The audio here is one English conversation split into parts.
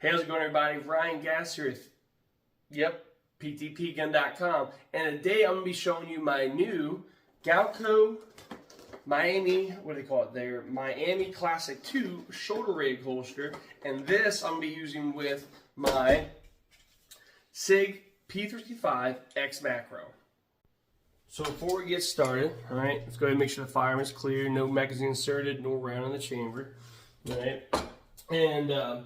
Hey, how's it going, everybody? Ryan Gass here with, PTPGun.com. And today I'm going to be showing you my new Galco Miami, what do they call it there? Miami Classic 2 shoulder rig holster. And this I'm going to be using with my Sig P365 X-Macro. So before we get started, all right, let's go ahead and make sure the firearm is clear, no magazine inserted, no round in the chamber, all right? And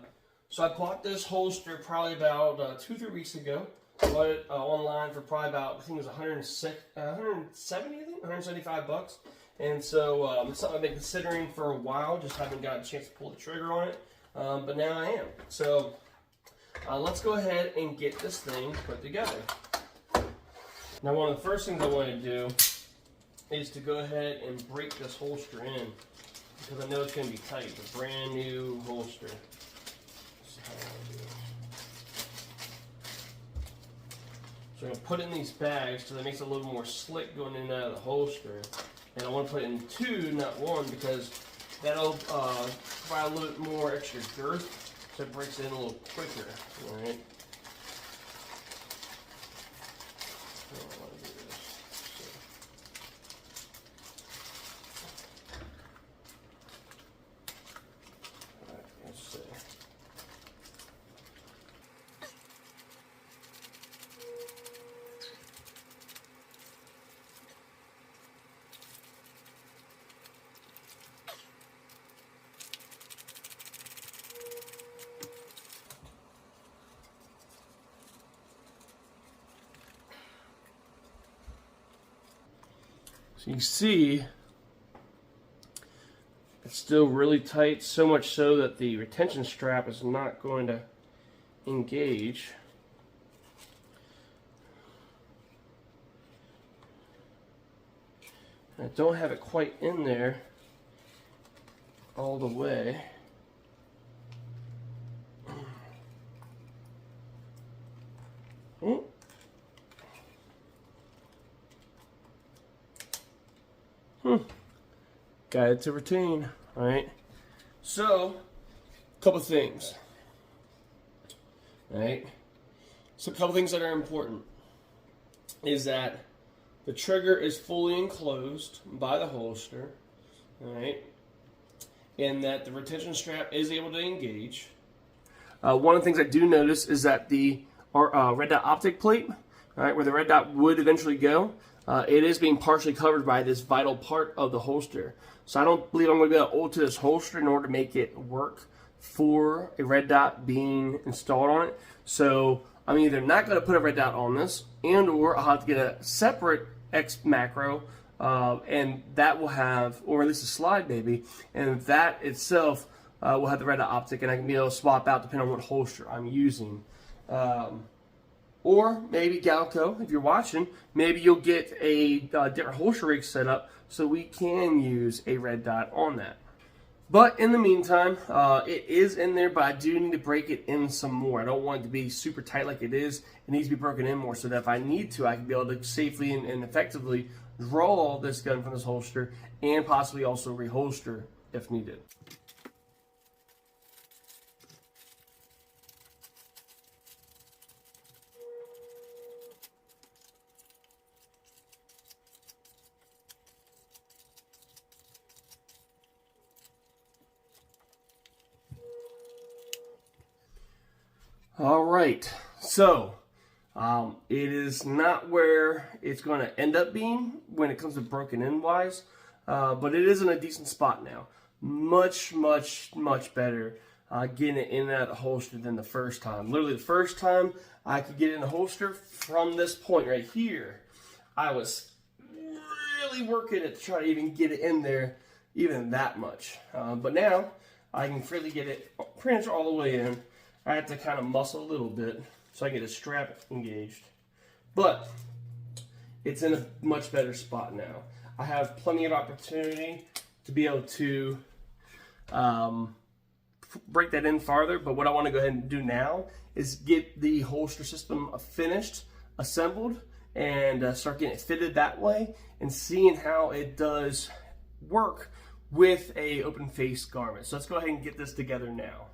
so I bought this holster probably about 2 or 3 weeks ago. Bought it online for probably about, I think it was 175 bucks. And so it's something I've been considering for a while, just haven't gotten a chance to pull the trigger on it. But now I am. So let's go ahead and get this thing put together. Now, one of the first things I want to do is to go ahead and break this holster in, because I know it's going to be tight. It's a brand new holster. So I'm going to put it in these bags because it makes it a little more slick going in and out of the holster. And I want to put it in 2, not 1, because that'll provide a little bit more extra girth, so it breaks it in a little quicker. All right. So you see, it's still really tight, so much so that the retention strap is not going to engage. I don't have it quite in there all the way. Got it to retain. All right. So, a couple things. All right. So, a couple things that are important is that the trigger is fully enclosed by the holster. All right. And that the retention strap is able to engage. One of the things I do notice is that the red dot optic plate, all right, where the red dot would eventually go, it is being partially covered by this vital part of the holster. So I don't believe I'm going to be able to alter this holster in order to make it work for a red dot being installed on it. So I'm either not going to put a red dot on this, and or I'll have to get a separate X-Macro, and that will have, or at least a slide maybe, and that itself will have the red dot optic, and I can be able to swap out depending on what holster I'm using. Or maybe Galco, if you're watching, maybe you'll get a different holster rig set up so we can use a red dot on that. But in the meantime, it is in there, but I do need to break it in some more. I don't want it to be super tight like it is. It needs to be broken in more so that if I need to, I can be able to safely and effectively draw this gun from this holster and possibly also reholster if needed. All right, so it is not where it's going to end up being when it comes to broken in wise, but it is in a decent spot now. Much better getting it in and out of the holster than the first time. Literally the first time I could get it in the holster from this point right here, I was really working it to try to even get it in there even that much. But now I can freely get it pretty much all the way in. I have to kind of muscle a little bit so I get the strap engaged. But it's in a much better spot now. I have plenty of opportunity to be able to break that in farther, but what I want to go ahead and do now is get the holster system finished, assembled, and start getting it fitted that way and seeing how it does work with a open face garment. So let's go ahead and get this together now.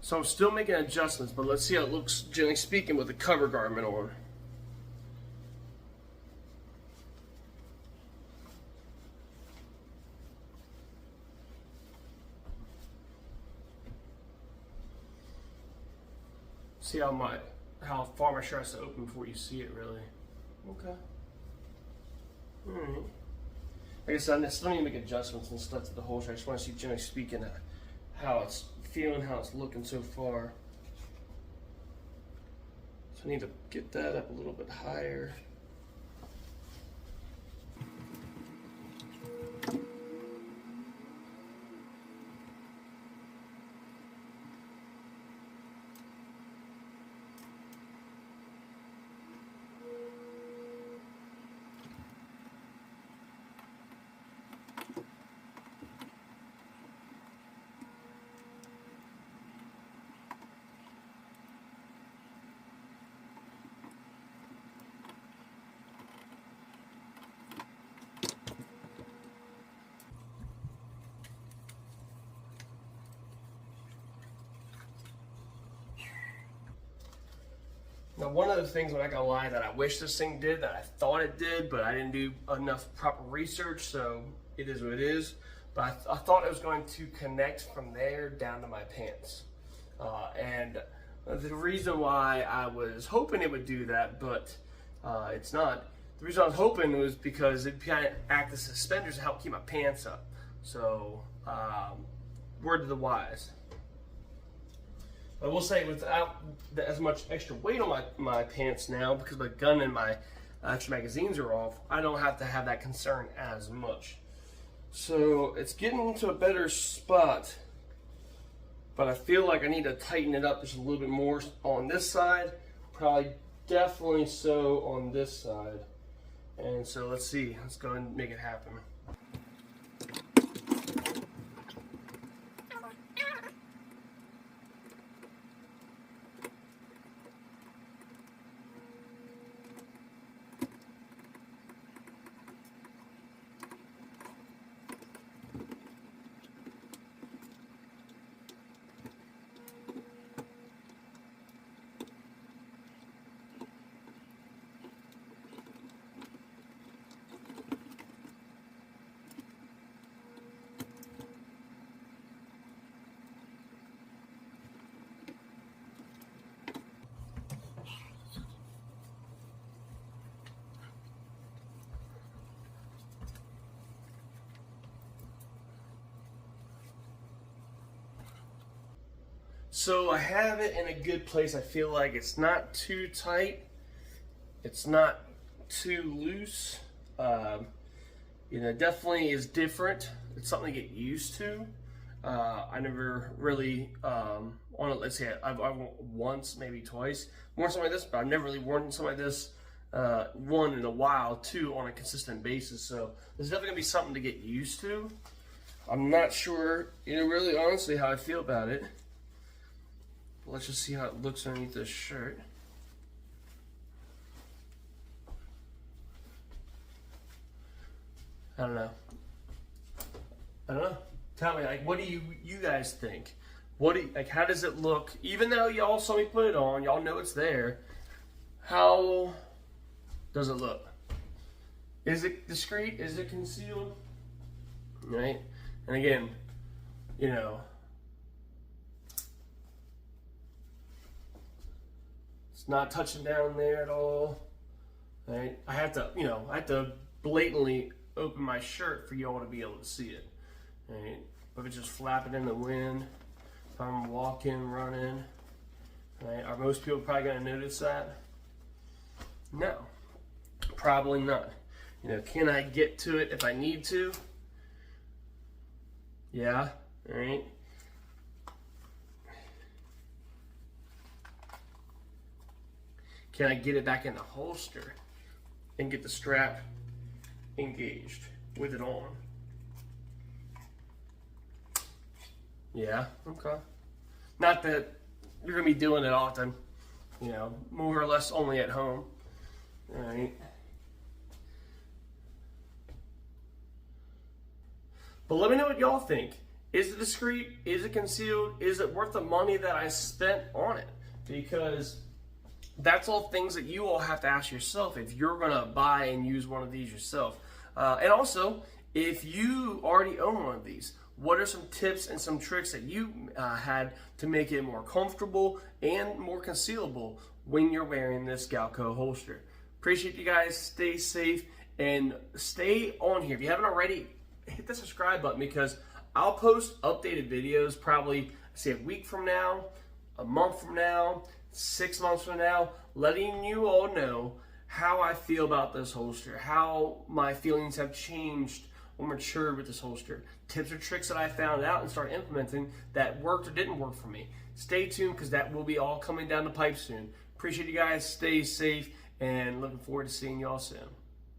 So I'm still making adjustments, but let's see how it looks, generally speaking, with the cover garment on. See how far my shirt has to open before you see it, really. Okay. Alright. Like I said, I still need to make adjustments and stuff to the whole shirt. I just want to see, generally speaking, how it's feeling, how it's looking so far. So I need to get that up a little bit higher. Now, one of the things, I'm not gonna lie, that I wish this thing did, that I thought it did, but I didn't do enough proper research, so it is what it is. But I thought it was going to connect from there down to my pants. And the reason why I was hoping it would do that, but it's not. The reason I was hoping was because it kind of act as suspenders to help keep my pants up. So, word to the wise. I will say, without as much extra weight on my pants now, because my gun and my extra magazines are off, I don't have to have that concern as much. So it's getting into a better spot, but I feel like I need to tighten it up just a little bit more on this side, probably definitely so on this side. And so let's see, let's go and make it happen. So I have it in a good place. I feel like it's not too tight. It's not too loose. You know, definitely is different. It's something to get used to. I never really, let's say I've worn once, maybe twice, worn something like this, but I've never really worn something like this, one in a while, two on a consistent basis. So there's definitely gonna be something to get used to. I'm not sure, you know, really honestly how I feel about it. Let's just see how it looks underneath this shirt. I don't know. Tell me, like, what do you guys think? How does it look? Even though y'all saw me put it on, y'all know it's there. How does it look? Is it discreet? Is it concealed? Right? And again, you know, it's not touching down there at all. Right? I have to blatantly open my shirt for y'all to be able to see it. Right? If it's just flapping in the wind, if I'm walking, running, right? Are most people probably gonna notice that? No, probably not. You know, can I get to it if I need to? Yeah, all right. Can I get it back in the holster and get the strap engaged with it on? Yeah, okay. Not that you're gonna be doing it often, you know, more or less only at home, all right? But let me know what y'all think. Is it discreet? Is it concealed? Is it worth the money that I spent on it? Because that's all things that you all have to ask yourself if you're going to buy and use one of these yourself. And also, if you already own one of these, what are some tips and some tricks that you had to make it more comfortable and more concealable when you're wearing this Galco holster? Appreciate you guys. Stay safe and stay on here. If you haven't already, hit the subscribe button, because I'll post updated videos probably, say, a week from now, a month from now, 6 months from now, letting you all know how I feel about this holster, how my feelings have changed or matured with this holster, tips or tricks that I found out and started implementing that worked or didn't work for me. Stay tuned, because that will be all coming down the pipe soon. Appreciate you guys. Stay safe, and looking forward to seeing y'all soon.